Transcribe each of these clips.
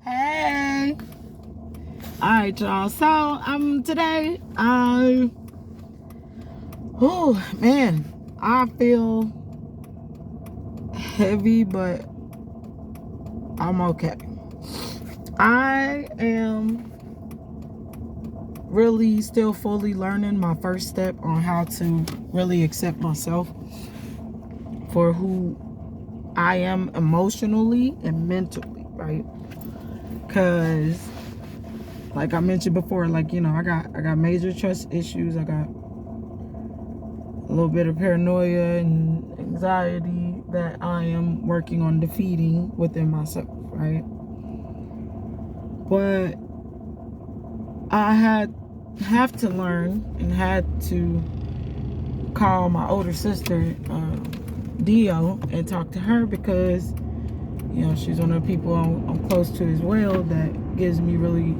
Hey. All right, y'all. So, today, man, I feel heavy, but I'm okay. I am really still fully learning my first step on how to really accept myself for who I am emotionally and mentally, right? Because like I mentioned before, like, I got major trust issues. I got a little bit of paranoia and anxiety that I am working on defeating within myself, right? But I have to learn and had to call my older sister, Dio, and talk to her because, she's one of the people I'm close to as well that gives me really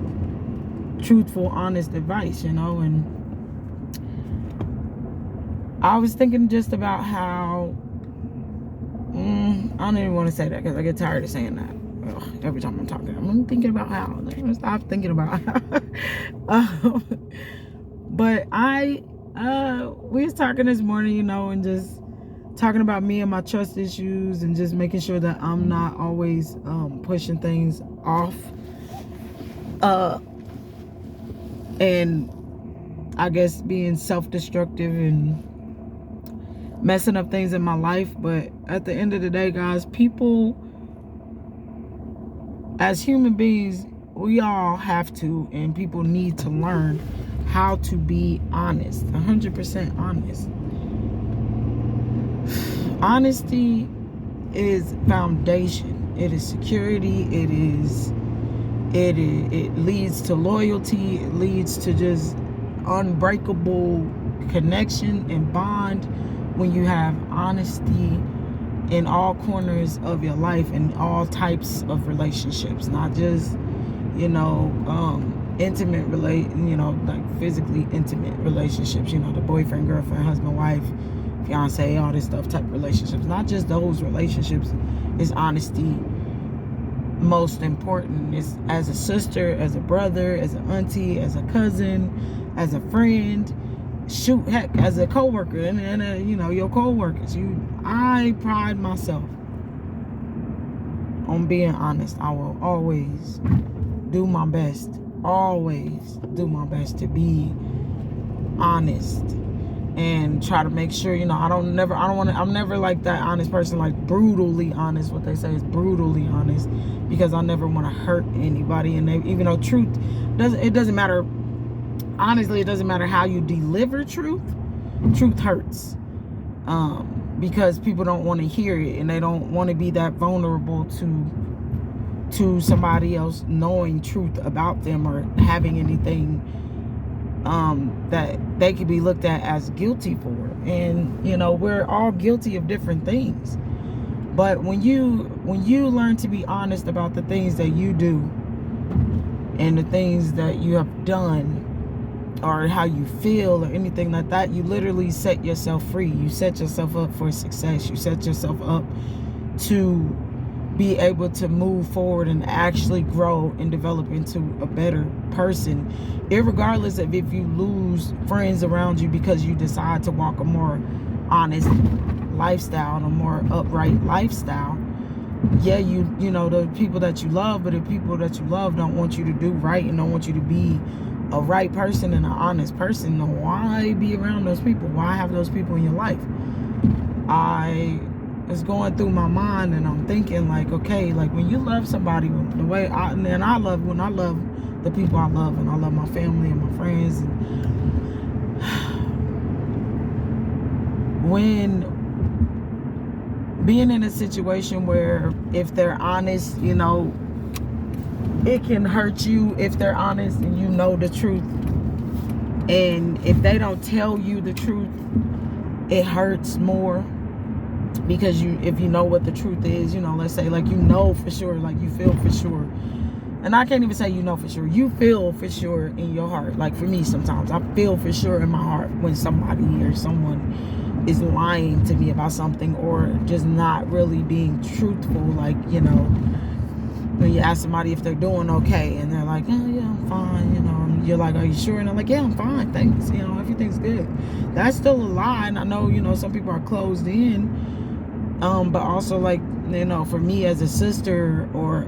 truthful, honest advice, and I was thinking just about how, I don't even want to say that because I get tired of saying that. Every time I'm talking, I'm thinking about how. I'm gonna stop thinking about how. But we was talking this morning, and just talking about me and my trust issues and just making sure that I'm not always pushing things off. And I guess being self-destructive and messing up things in my life. But at the end of the day, guys, people, as human beings, we all have to, and people need to learn how to be honest, 100% honest. Honesty is foundation. It is security. It leads to loyalty. It leads to just unbreakable connection and bond when you have honesty in all corners of your life and all types of relationships, not just intimate like physically intimate relationships, the boyfriend, girlfriend, husband, wife, fiance, all this stuff type relationships. Not just those relationships is honesty most important. It's as a sister, as a brother, as an auntie, as a cousin, as a friend, heck, as a co-worker and your co-workers. I pride myself on being honest. I will always do my best to be honest and try to make sure, I'm never like that honest person, like brutally honest. What they say is brutally honest, because I never want to hurt anybody. And even though it doesn't matter, honestly, it doesn't matter how you deliver truth hurts, because people don't want to hear it, and they don't want to be that vulnerable to somebody else knowing truth about them or having anything that they could be looked at as guilty for. And we're all guilty of different things, but when you learn to be honest about the things that you do and the things that you have done, or how you feel, or anything like that, you literally set yourself free. You set yourself up for success. You set yourself up to be able to move forward and actually grow and develop into a better person, irregardless of if you lose friends around you because you decide to walk a more honest lifestyle, a more upright lifestyle. Yeah, the people that you love, but the people that you love don't want you to do right and don't want you to be a right person and an honest person. Why be around those people? Why have those people in your life? I was going through my mind, and I'm thinking, like, okay, like when you love somebody the way I love the people I love, and I love my family and my friends, and when being in a situation where if they're honest, it can hurt you if they're honest and you know the truth. And if they don't tell you the truth, it hurts more, because if you know what the truth is, let's say, like, for sure, like you feel for sure. And I can't even say for sure. You feel for sure in your heart. Like for me, sometimes I feel for sure in my heart when somebody or someone is lying to me about something, or just not really being truthful, like, when you ask somebody if they're doing okay, and they're like, oh yeah, I'm fine, you know, and you're like, are you sure? And they're like, yeah, I'm fine, thanks, you know, everything's good. That's still a lie. And I know, you know, some people are closed in, but also, like, you know, for me as a sister, or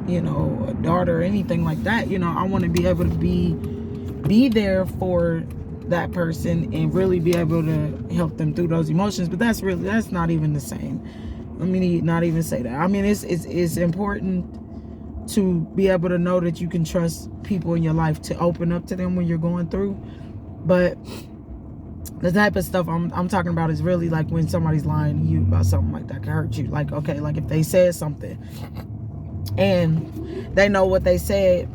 you know, a daughter or anything like that, you know, I want to be able to be there for that person and really be able to help them through those emotions. But that's not even the same. Let me not even say that. I mean, it's important to be able to know that you can trust people in your life to open up to them when you're going through. But the type of stuff I'm talking about is really like when somebody's lying to you about something like that can hurt you. Like, okay, like if they said something and they know what they said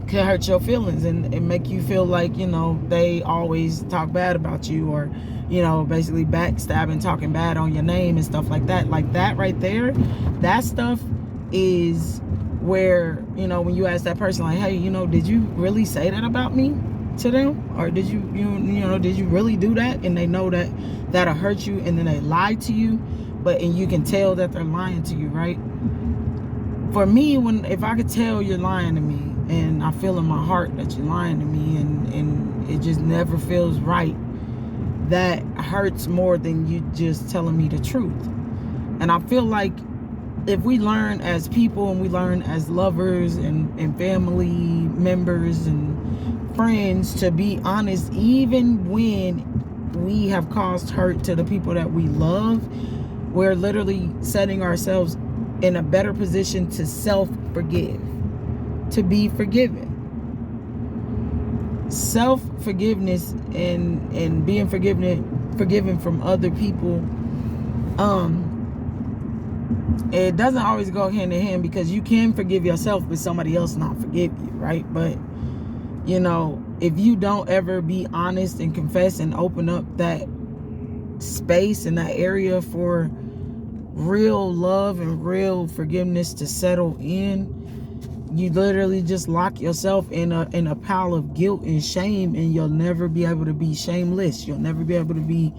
can hurt your feelings and make you feel like, you know, they always talk bad about you, or, you know, basically backstabbing, talking bad on your name and stuff like that. Like that right there, that stuff is where, you know, when you ask that person, like, hey, you know, did you really say that about me to them? Or did you know, did you really do that? And they know that that'll hurt you, and then they lie to you, and you can tell that they're lying to you, right? For me, if I could tell you're lying to me, and I feel in my heart that you're lying to me, and it just never feels right, that hurts more than you just telling me the truth. And I feel like if we learn as people, and we learn as lovers and family members and friends to be honest, even when we have caused hurt to the people that we love, we're literally setting ourselves in a better position to self-forgive, to be forgiven. Self-forgiveness and being forgiven from other people, it doesn't always go hand in hand, because you can forgive yourself but somebody else not forgive you, right? But, you know, if you don't ever be honest and confess and open up that space and that area for real love and real forgiveness to settle in, you literally just lock yourself in a pile of guilt and shame, and you'll never be able to be shameless. You'll never be able to be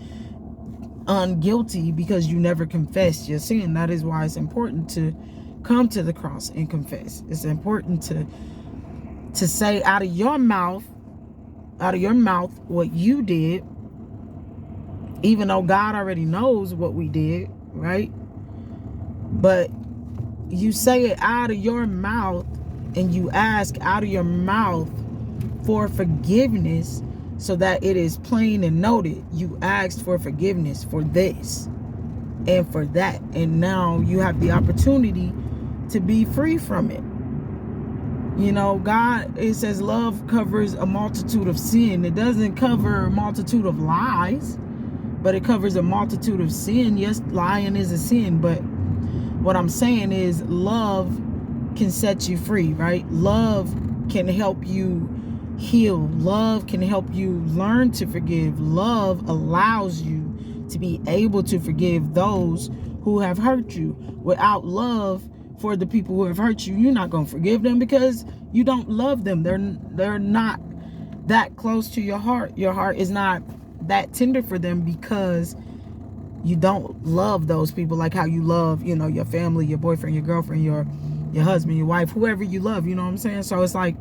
unguilty, because you never confessed your sin. That is why it's important to come to the cross and confess. It's important to say out of your mouth what you did, even though God already knows what we did, right? But you say it out of your mouth, and you ask out of your mouth for forgiveness, so that it is plain and noted. You asked for forgiveness for this and for that, and now you have the opportunity to be free from it. You know, God, it says love covers a multitude of sin. It doesn't cover a multitude of lies, but it covers a multitude of sin. Yes, lying is a sin, but what I'm saying is love can set you free, right? Love can help you heal. Love can help you learn to forgive. Love allows you to be able to forgive those who have hurt you. Without love for the people who have hurt you, you're not going to forgive them, because you don't love them. They're not that close to your heart. Your heart is not that tender for them, because you don't love those people like how you love, you know, your family, your boyfriend, your girlfriend, your husband, your wife, whoever you love, you know what I'm saying? So it's like,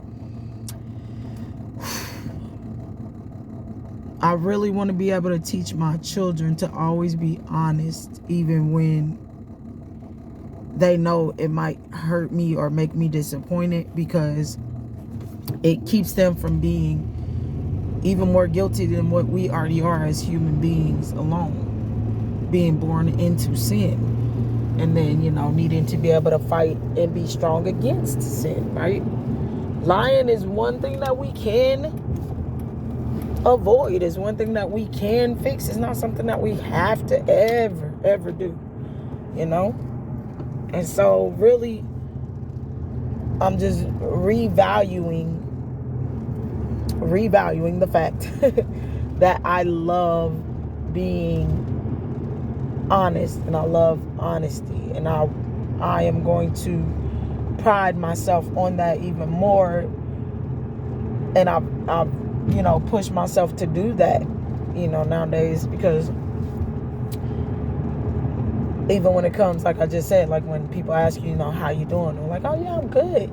I really want to be able to teach my children to always be honest, even when they know it might hurt me or make me disappointed, because it keeps them from being even more guilty than what we already are as human beings alone, being born into sin. And then, you know, needing to be able to fight and be strong against sin, right? Lying is one thing that we can avoid. It's one thing that we can fix. It's not something that we have to ever do, you know? And so really, I'm just revaluing the fact that I love being honest, and I love honesty, and I am going to pride myself on that even more, and I've you know, pushed myself to do that, you know, nowadays, because Even when it comes, like I just said, like when people ask you, how you doing? I'm like, oh yeah, I'm good.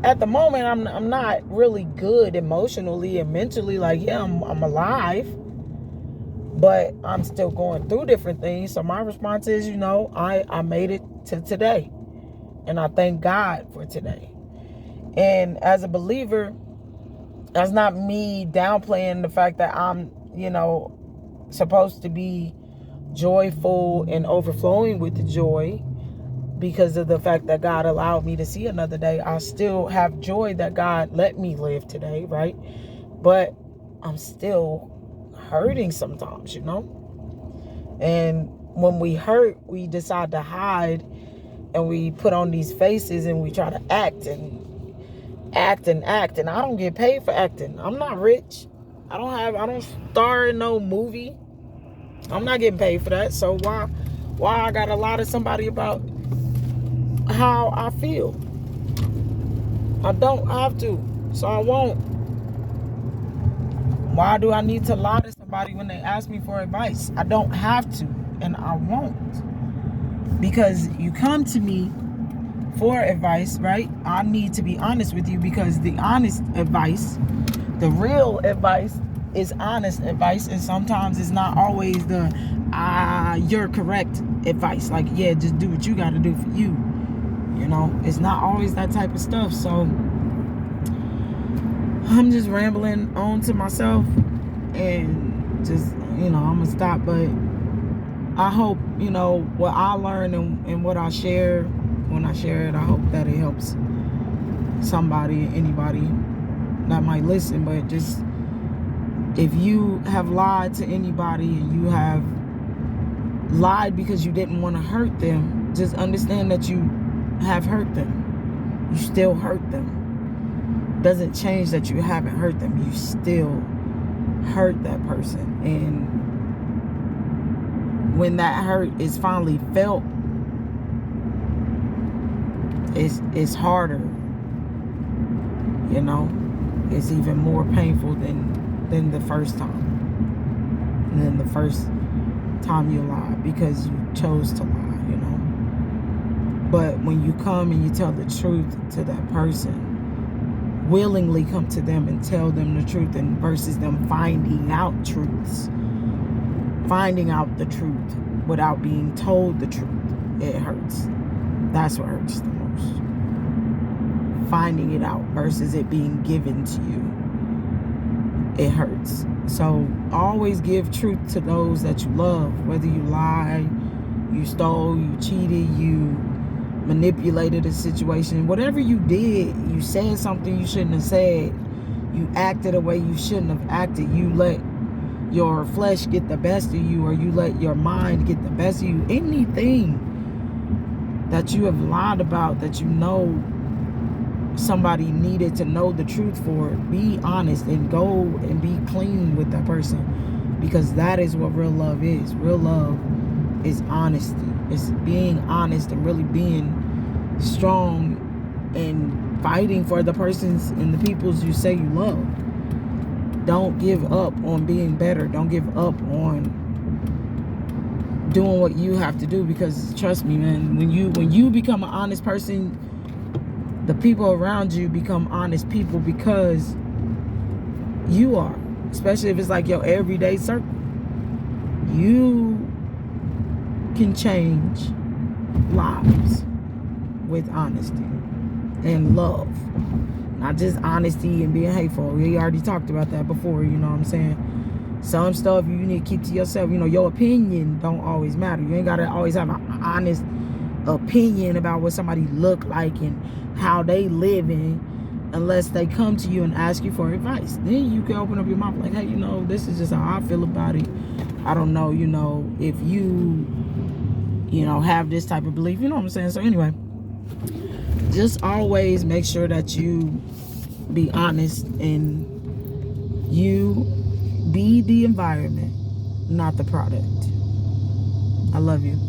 At the moment, I'm not really good emotionally and mentally. Like, yeah, I'm alive, but I'm still going through different things. So my response is, I made it to today, and I thank God for today. And as a believer, that's not me downplaying the fact that I'm, supposed to be joyful and overflowing with the joy because of the fact that God allowed me to see another day. I still have joy that God let me live today, right? But I'm still hurting sometimes, And when we hurt, we decide to hide, and we put on these faces, and we try to act and act and act. And I don't get paid for acting. I'm not rich. I don't star in no movie. I'm not getting paid for that. So why I gotta lie to somebody about how I feel? I don't have to. So I won't. Why do I need to lie to somebody when they ask me for advice? I don't have to, and I won't. Because you come to me for advice, right? I need to be honest with you, because the honest advice, the real advice, is honest advice. And sometimes it's not always the you're correct advice. Like, yeah, just do what you got to do for you. It's not always that type of stuff. So I'm just rambling on to myself, and just, I'm gonna stop. But I hope, what I learned and what I share, when I share it, I hope that it helps somebody, anybody that might listen. But just, if you have lied to anybody, and you have lied because you didn't want to hurt them, just understand that you have hurt them. You still hurt them. Doesn't change that you haven't hurt them. You still hurt that person. And when that hurt is finally felt, it's harder. It's even more painful than the first time. And then the first time you lied because you chose to lie. But when you come and you tell the truth to that person, willingly come to them and tell them the truth, and versus them finding out the truth without being told the truth, it hurts. That's what hurts the most. Finding it out versus it being given to you, it hurts. So always give truth to those that you love, whether you lied, you stole, you cheated, you manipulated a situation, whatever you did. You said something you shouldn't have said, you acted a way you shouldn't have acted, you let your flesh get the best of you, or you let your mind get the best of you. Anything that you have lied about, that somebody needed to know the truth for, be honest and go and be clean with that person, because that is what real love is. Real love is honesty. It's being honest and really being strong and fighting for the persons and the peoples you say you love. Don't give up on being better. Don't give up on doing what you have to do, because trust me, man, when you become an honest person, the people around you become honest people, because you are, especially if it's like your everyday circle. You can change lives with honesty and love, not just honesty and being hateful. We already talked about that before. You know what I'm saying? Some stuff you need to keep to yourself. Your opinion don't always matter. You ain't gotta always have an honest opinion about what somebody look like and how they living, unless they come to you and ask you for advice. Then you can open up your mouth like, hey, this is just how I feel about it. I don't know, if you have this type of belief. You know what I'm saying? So anyway, just always make sure that you be honest, and you be the environment, not the product. I love you.